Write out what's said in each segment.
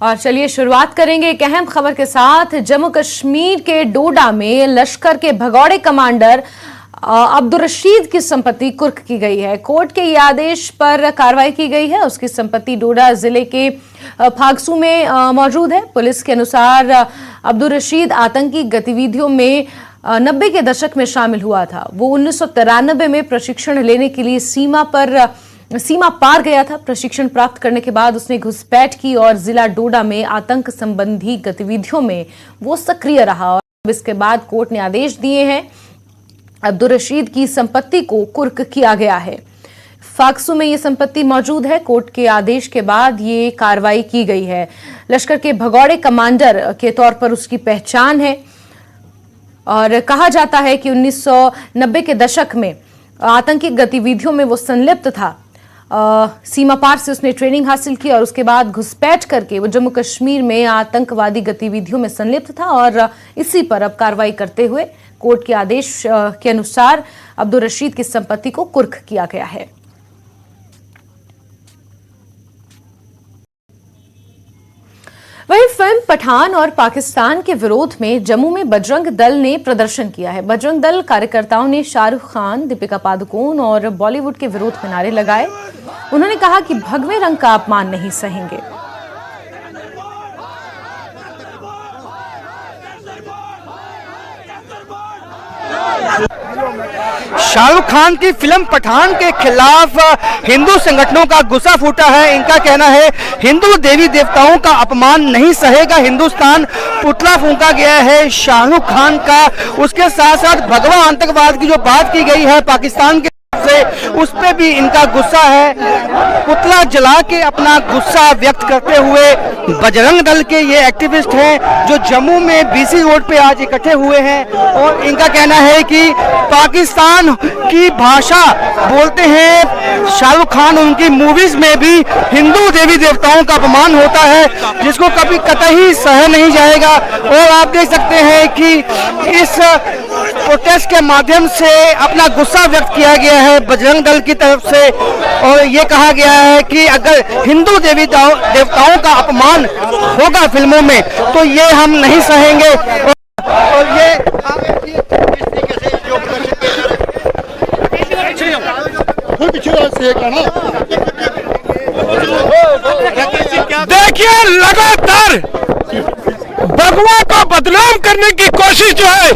और चलिए शुरुआत करेंगे एक अहम खबर के साथ। जम्मू कश्मीर के डोडा में लश्कर के भगौड़े कमांडर अब्दुल रशीद की संपत्ति कुर्क की गई है। कोर्ट के आदेश पर कार्रवाई की गई है। उसकी संपत्ति डोडा जिले के फागसू में मौजूद है। पुलिस के अनुसार अब्दुल रशीद आतंकी गतिविधियों में 90 के दशक में शामिल हुआ था। वो 1993 में प्रशिक्षण लेने के लिए सीमा पार गया था। प्रशिक्षण प्राप्त करने के बाद उसने घुसपैठ की और जिला डोडा में आतंक संबंधी गतिविधियों में वो सक्रिय रहा। और इसके बाद कोर्ट ने आदेश दिए हैं, अब्दुल रशीद की संपत्ति को कुर्क किया गया है। फाक्सू में ये संपत्ति मौजूद है। कोर्ट के आदेश के बाद ये कार्रवाई की गई है। लश्कर के भगौड़े कमांडर के तौर पर उसकी पहचान है और कहा जाता है कि 1990 के दशक में आतंकी गतिविधियों में वो संलिप्त था। सीमा पार से उसने ट्रेनिंग हासिल की और उसके बाद घुसपैठ करके वो जम्मू कश्मीर में आतंकवादी गतिविधियों में संलिप्त था और इसी पर अब कार्रवाई करते हुए कोर्ट के आदेश के अनुसार अब्दुल रशीद की संपत्ति को कुर्क किया गया है। वहीं फिल्म पठान और पाकिस्तान के विरोध में जम्मू में बजरंग दल ने प्रदर्शन किया है। बजरंग दल कार्यकर्ताओं ने शाहरुख खान, दीपिका पादुकोण और बॉलीवुड के विरोध में नारे लगाए। उन्होंने कहा कि भगवे रंग का अपमान नहीं सहेंगे। शाहरुख खान की फिल्म पठान के खिलाफ हिंदू संगठनों का गुस्सा फूटा है। इनका कहना है हिंदू देवी देवताओं का अपमान नहीं सहेगा। हिंदुस्तान पुतला फूंका गया है शाहरुख खान का। उसके साथ साथ भगवा आतंकवाद की जो बात की गई है पाकिस्तान के से, उस पे भी इनका गुस्सा है। पुतला जला के अपना गुस्सा व्यक्त करते हुए बजरंग दल के ये एक्टिविस्ट हैं जो जम्मू में बीसी रोड पे आज इकट्ठे हुए हैं और इनका कहना है कि पाकिस्तान की भाषा बोलते हैं शाहरुख खान। उनकी मूवीज में भी हिंदू देवी देवताओं का अपमान होता है जिसको कभी कतई सह नहीं जाएगा। और आप देख सकते हैं कि इस प्रोटेस्ट के माध्यम से अपना गुस्सा व्यक्त किया गया है बजरंग दल की तरफ से और ये कहा गया है कि अगर हिंदू देवी देवताओं का अपमान होगा फिल्मों में तो ये हम नहीं सहेंगे। और ये देखिए लगातार भगवा को बदनाम करने की कोशिश जो है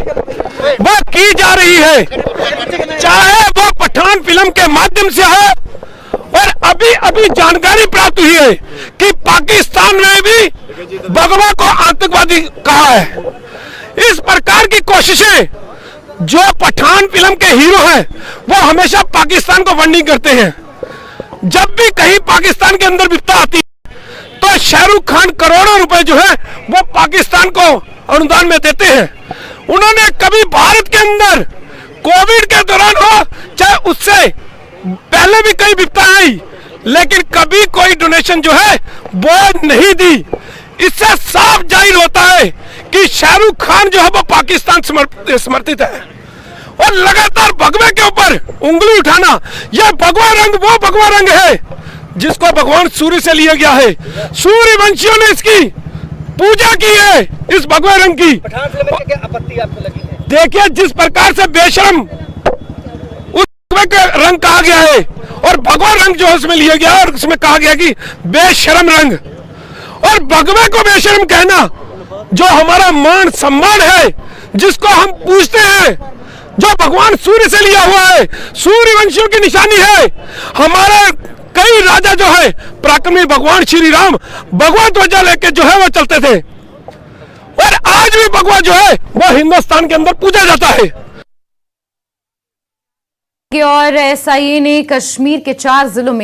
वो की जा रही है, चाहे वो पठान फिल्म के माध्यम से है। और अभी अभी जानकारी प्राप्त हुई है कि पाकिस्तान में भी भगवा को आतंकवादी कहा है। इस प्रकार की कोशिशें जो पठान फिल्म के हीरो हैं वो हमेशा पाकिस्तान को फंडिंग करते हैं। जब भी कहीं पाकिस्तान के अंदर विपदा आती है तो शाहरुख खान करोड़ों रुपए जो है वो पाकिस्तान को अनुदान में देते हैं। उन्होंने कभी भारत के अंदर कोविड के दौरान हो चाहे उससे पहले भी कई विपदा आई लेकिन कभी कोई डोनेशन जो है वो नहीं दी। इससे साफ जाहिर होता है कि शाहरुख खान जो है वो पाकिस्तान समर्थित है। और लगातार भगवे के ऊपर उंगली उठाना, यह भगवा रंग वो भगवा रंग है जिसको भगवान सूर्य से लिया गया है। सूर्यवंशियों ने इसकी पूजा की है इस भगवा रंग की। पठान फिल्म में क्या आपत्ति आपको लगी है? देखिए जिस प्रकार से बेशरम उस भगवे का रंग कहा गया है और भगवा रंग जो है उसमें लिया गया और उसमें कहा गया कि बेशरम रंग, और भगवे को बेशरम कहना जो हमारा मान सम्मान है जिसको हम पूछते हैं, जो भगवान सूर्य से लिया हुआ है, सूर्यवंशियों की निशानी है। हमारे कई राजा जो है पराक्रमी भगवान श्री राम भगवा ध्वजा लेके जो है वो चलते थे और आज भी भगवा जो है वो हिंदुस्तान के अंदर पूजा जाता है। और एसआईए ने कश्मीर के 4 जिलों में